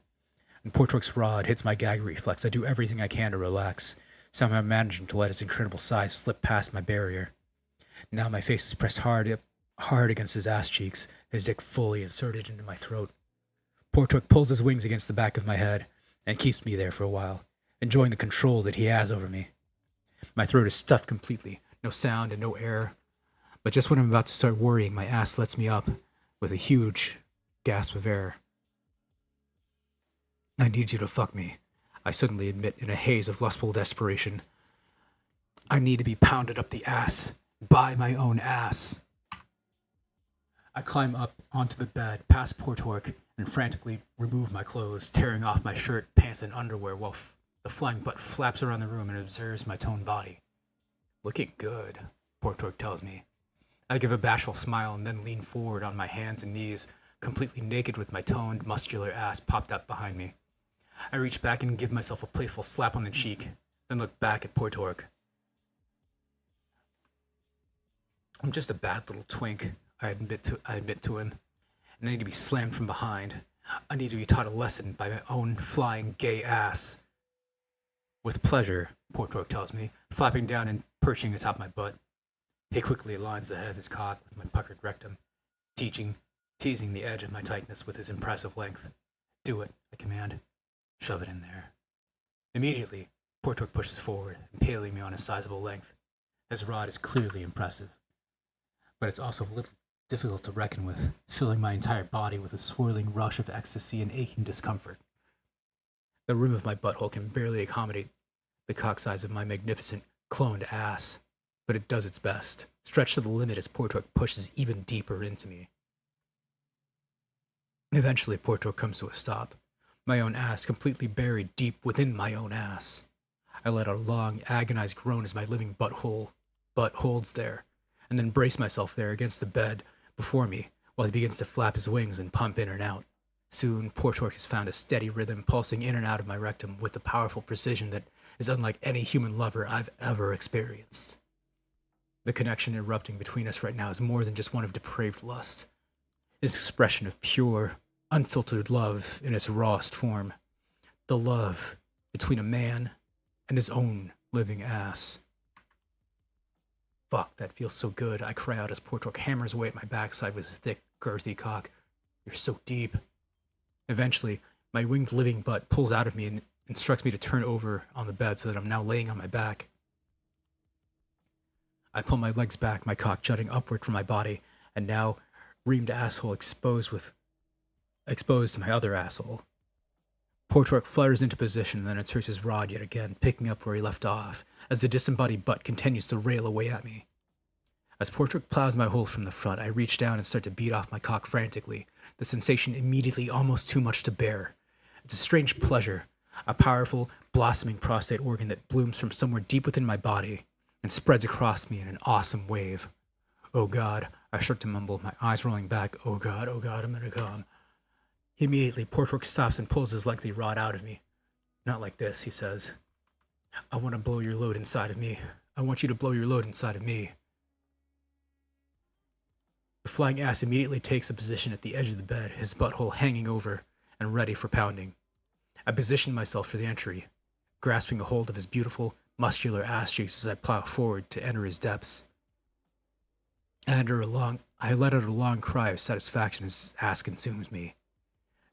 When Portork's rod hits my gag reflex, I do everything I can to relax, somehow managing to let his incredible size slip past my barrier. Now my face is pressed hard against his ass cheeks, his dick fully inserted into my throat. Portork pulls his wings against the back of my head and keeps me there for a while, enjoying the control that he has over me. My throat is stuffed completely, no sound and no air. But just when I'm about to start worrying, my ass lets me up with a huge gasp of air. I need you to fuck me, I suddenly admit in a haze of lustful desperation. I need to be pounded up the ass by my own ass. I climb up onto the bed, past Portork, and frantically remove my clothes, tearing off my shirt, pants, and underwear while the flying butt flaps around the room and observes my toned body. Looking good, Portork tells me. I give a bashful smile and then lean forward on my hands and knees, completely naked with my toned, muscular ass popped up behind me. I reach back and give myself a playful slap on the cheek, then look back at Portork. I'm just a bad little twink, I admit to him, and I need to be slammed from behind. I need to be taught a lesson by my own flying gay ass. With pleasure, Portork tells me, flapping down and perching atop my butt. He quickly aligns the head of his cock with my puckered rectum, teasing the edge of my tightness with his impressive length. Do it, I command. Shove it in there. Immediately, Portork pushes forward, impaling me on his sizable length. His rod is clearly impressive, but it's also a little difficult to reckon with, filling my entire body with a swirling rush of ecstasy and aching discomfort. The rim of my butthole can barely accommodate the cock size of my magnificent cloned ass, but it does its best, stretched to the limit as Portork pushes even deeper into me. Eventually, Portork comes to a stop, my own ass completely buried deep within my own ass. I let out a long, agonized groan as my living butt holds there, and then brace myself there against the bed before me while he begins to flap his wings and pump in and out. Soon, Portork has found a steady rhythm pulsing in and out of my rectum with the powerful precision that is unlike any human lover I've ever experienced. The connection erupting between us right now is more than just one of depraved lust. It's an expression of pure, unfiltered love in its rawest form. The love between a man and his own living ass. Fuck, that feels so good, I cry out as Portork hammers away at my backside with his thick, girthy cock. You're so deep. Eventually, my winged living butt pulls out of me and instructs me to turn over on the bed so that I'm now laying on my back. I pull my legs back, my cock jutting upward from my body, and now reamed asshole exposed to my other asshole. Portork flutters into position and then inserts his rod yet again, picking up where he left off, as the disembodied butt continues to rail away at me. As Portork plows my hole from the front, I reach down and start to beat off my cock frantically, the sensation immediately almost too much to bear. It's a strange pleasure, a powerful, blossoming prostate organ that blooms from somewhere deep within my body and spreads across me in an awesome wave. Oh God, I start to mumble, my eyes rolling back. Oh God, I'm gonna come. Immediately, Portork stops and pulls his lengthy rod out of me. Not like this, he says. I want to blow your load inside of me. I want you to blow your load inside of me. The flying ass immediately takes a position at the edge of the bed, his butthole hanging over and ready for pounding. I position myself for the entry, grasping a hold of his beautiful, muscular ass cheeks as I plow forward to enter his depths. I let out a long cry of satisfaction as his ass consumes me.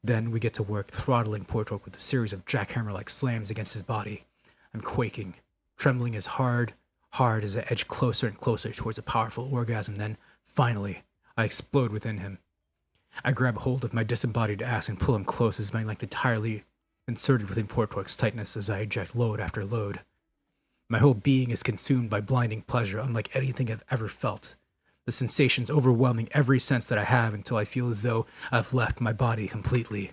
Then we get to work throttling Portork with a series of jackhammer-like slams against his body. I'm quaking, trembling as hard as I edge closer and closer towards a powerful orgasm. Then, finally, I explode within him. I grab hold of my disembodied ass and pull him close as my length entirely inserted within Portork's tightness as I eject load after load. My whole being is consumed by blinding pleasure unlike anything I've ever felt. The sensations overwhelming every sense that I have until I feel as though I've left my body completely.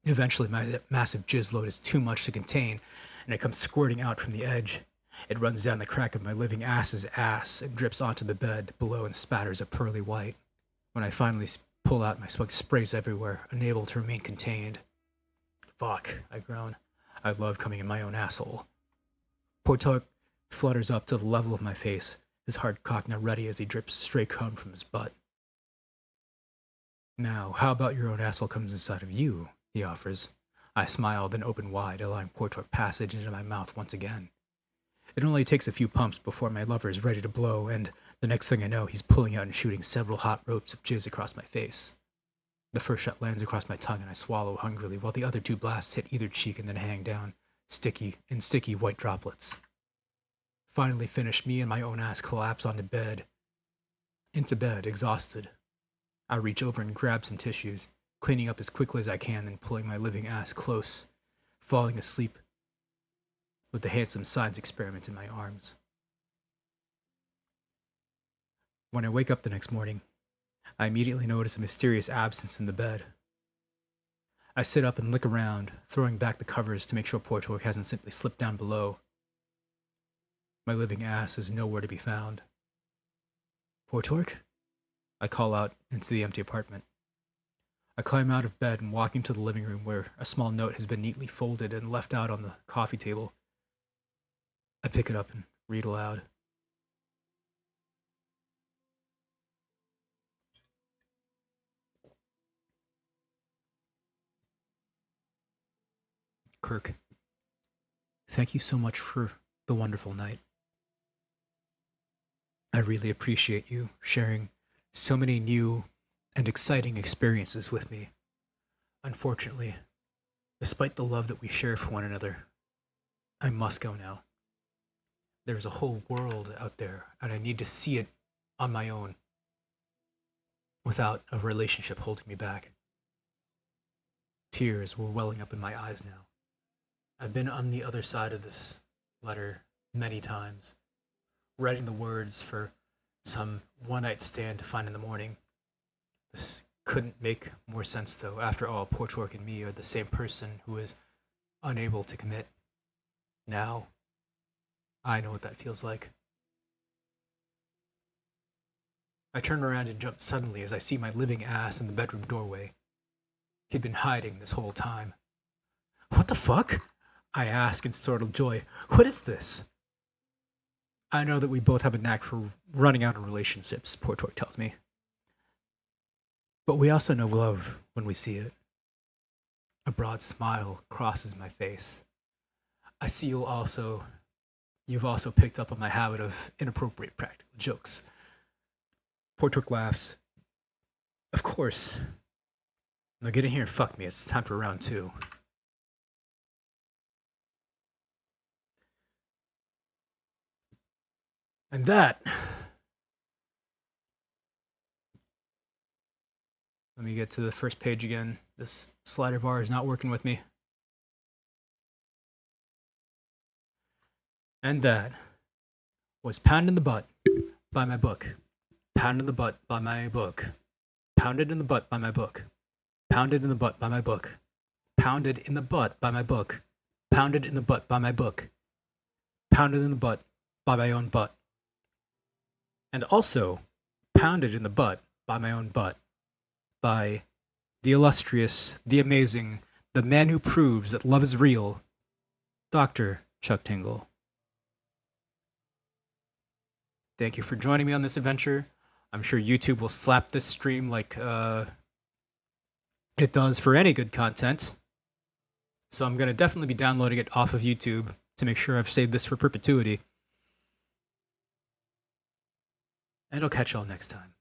Eventually, my massive jizz load is too much to contain, and it comes squirting out from the edge. It runs down the crack of my living ass's ass and drips onto the bed below and spatters a pearly white. When I finally pull out, my smoke sprays everywhere, unable to remain contained. Fuck, I groan. I love coming in my own asshole. Portork flutters up to the level of my face, his hard cock now ready as he drips stray cum from his butt. Now, how about your own asshole comes inside of you, he offers. I smiled and opened wide, allowing Portwork passage into my mouth once again. It only takes a few pumps before my lover is ready to blow, and the next thing I know, he's pulling out and shooting several hot ropes of jizz across my face. The first shot lands across my tongue and I swallow hungrily, while the other two blasts hit either cheek and then hang down, sticky white droplets. Finally finished, me and my own ass collapse into bed, exhausted. I reach over and grab some tissues, cleaning up as quickly as I can, then pulling my living ass close, falling asleep with the handsome science experiment in my arms. When I wake up the next morning, I immediately notice a mysterious absence in the bed. I sit up and look around, throwing back the covers to make sure Portwork hasn't simply slipped down below. My living ass is nowhere to be found. Portwork? I call out into the empty apartment. I climb out of bed and walk into the living room where a small note has been neatly folded and left out on the coffee table. I pick it up and read aloud. Kirk, thank you so much for the wonderful night. I really appreciate you sharing so many new and exciting experiences with me. Unfortunately, despite the love that we share for one another, I must go now. There's a whole world out there, and I need to see it on my own without a relationship holding me back. Tears were welling up in my eyes now. I've been on the other side of this letter many times, writing the words for some one-night stand to find in the morning. This couldn't make more sense, though. After all, Portwork and me are the same person who is unable to commit. Now, I know what that feels like. I turn around and jump suddenly as I see my living ass in the bedroom doorway. He'd been hiding this whole time. What the fuck? I ask in startled joy. What is this? I know that we both have a knack for running out of relationships, Portwork tells me. But we also know love when we see it. A broad smile crosses my face. I see you've also picked up on my habit of inappropriate practical jokes. Portwork laughs. Of course. Now get in here and fuck me. It's time for round 2. And that... Let me get to the first page again. This slider bar is not working with me. And that was Pound in the Butt by my book. Pound in the Butt by my book. Pounded in the Butt by my book. Pounded in the Butt by my book. Pounded in the Butt by my book. Pounded in the Butt by my book. Pounded in the Butt by my own butt. And also, Pounded in the Butt by my own butt. By the illustrious, the amazing, the man who proves that love is real, Dr. Chuck Tingle. Thank you for joining me on this adventure. I'm sure YouTube will slap this stream like it does for any good content. So I'm going to definitely be downloading it off of YouTube to make sure I've saved this for perpetuity. And I'll catch y'all next time.